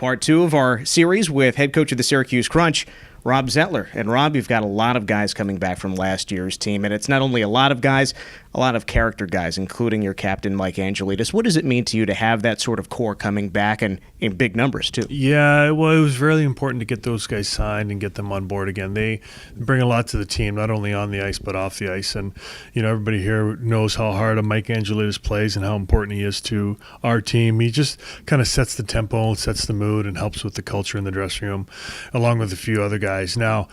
Part 2 of our series with head coach of the Syracuse Crunch, Rob Zettler. And Rob, you've got a lot of guys coming back from last year's team, and it's not only a lot of guys, a lot of character guys, including your captain, Mike Angelides. What does it mean to you to have that sort of core coming back and in big numbers, too? Yeah, well, it was really important to get those guys signed and get them on board again. They bring a lot to the team, not only on the ice but off the ice. And, everybody here knows how hard a Mike Angelides plays and how important he is to our team. He just kind of sets the tempo, sets the mood, and helps with the culture in the dressing room, along with a few other guys. Now,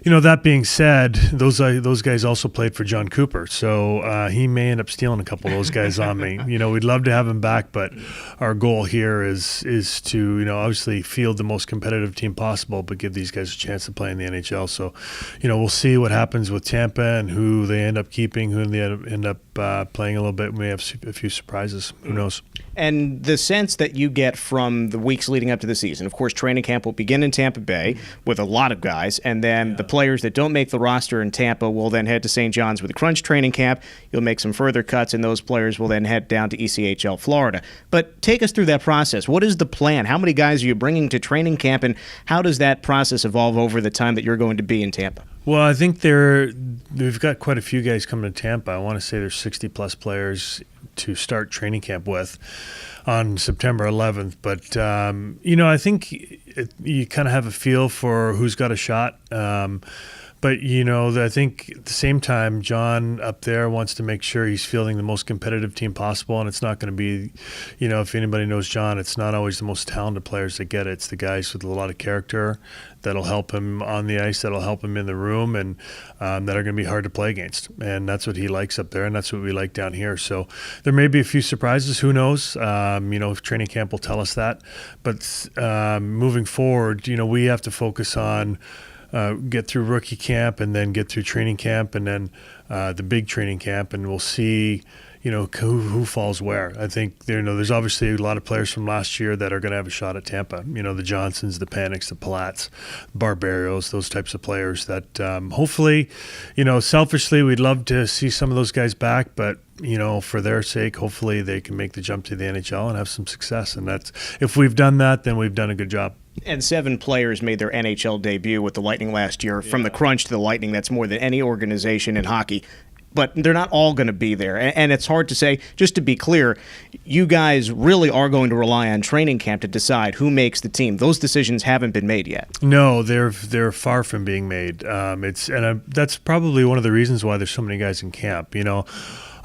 that being said, those guys also played for John Cooper, so he may end up stealing a couple of those guys on me. We'd love to have him back, but our goal here is to obviously field the most competitive team possible, but give these guys a chance to play in the NHL. So, we'll see what happens with Tampa and who they end up keeping, who they end up playing a little bit. We may have a few surprises. Who knows? And the sense that you get from the weeks leading up to the season, of course, training camp will begin in Tampa Bay with a lot of guys, and then the players that don't make the roster in Tampa will then head to St. John's with the Crunch training camp. You'll make some further cuts, and those players will then head down to ECHL Florida. But take us through that process. What is the plan? How many guys are you bringing to training camp, and how does that process evolve over the time that you're going to be in Tampa? Well, I think we've got quite a few guys coming to Tampa. I want to say there's 60-plus players to start training camp with on September 11th. But, I think you kind of have a feel for who's got a shot. But, I think at the same time, John up there wants to make sure he's fielding the most competitive team possible. And it's not going to be, if anybody knows John, it's not always the most talented players that get it. It's the guys with a lot of character that'll help him on the ice, that'll help him in the room, and that are going to be hard to play against. And that's what he likes up there, and that's what we like down here. So there may be a few surprises. Who knows? Training camp will tell us that. But moving forward, we have to focus on get through rookie camp and then get through training camp and then the big training camp, and we'll see who falls where. I think there's obviously a lot of players from last year that are going to have a shot at Tampa. The Johnsons, the Panics, the Platts, Barbarios, those types of players that hopefully, selfishly we'd love to see some of those guys back, but for their sake, hopefully they can make the jump to the NHL and have some success. And that's, if we've done that, then we've done a good job. And 7 players made their NHL debut with the Lightning last year. From the Crunch to the Lightning, that's more than any organization in hockey. But they're not all going to be there. And it's hard to say. Just to be clear, you guys really are going to rely on training camp to decide who makes the team. Those decisions haven't been made yet. No, they're far from being made. That's probably one of the reasons why there's so many guys in camp.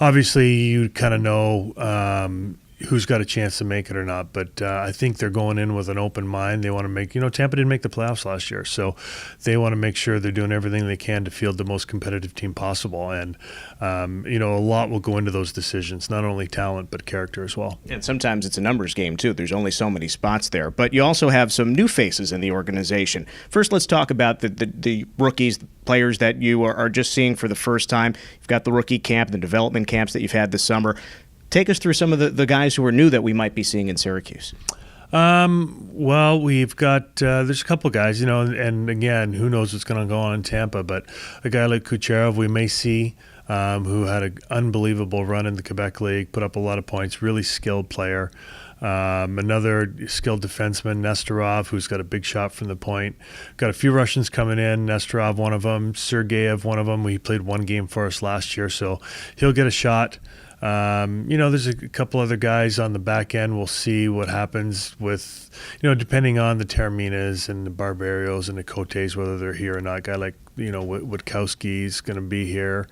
Obviously, you kind of know who's got a chance to make it or not. But I think they're going in with an open mind. They want to make, Tampa didn't make the playoffs last year, so they want to make sure they're doing everything they can to field the most competitive team possible. And, a lot will go into those decisions, not only talent, but character as well. And sometimes it's a numbers game, too. There's only so many spots there. But you also have some new faces in the organization. First, let's talk about the rookies, the players that you are just seeing for the first time. You've got the rookie camp, the development camps that you've had this summer. Take us through some of the guys who are new that we might be seeing in Syracuse. Well, we've got there's a couple guys, and again, who knows what's going to go on in Tampa, but a guy like Kucherov we may see, who had an unbelievable run in the Quebec League, put up a lot of points, really skilled player. Another skilled defenseman, Nestorov, who's got a big shot from the point. Got a few Russians coming in, Nestorov one of them, Sergeyev one of them. He played one game for us last year, so he'll get a shot. There's a couple other guys on the back end. We'll see what happens with, depending on the Terminas and the Barbarios and the Cotes, whether they're here or not. A guy like, Witkowski's going to be here.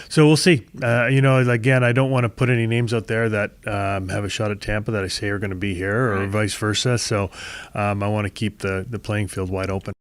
So we'll see. Again, I don't want to put any names out there that have a shot at Tampa that I say are going to be here or vice versa. So I want to keep the playing field wide open.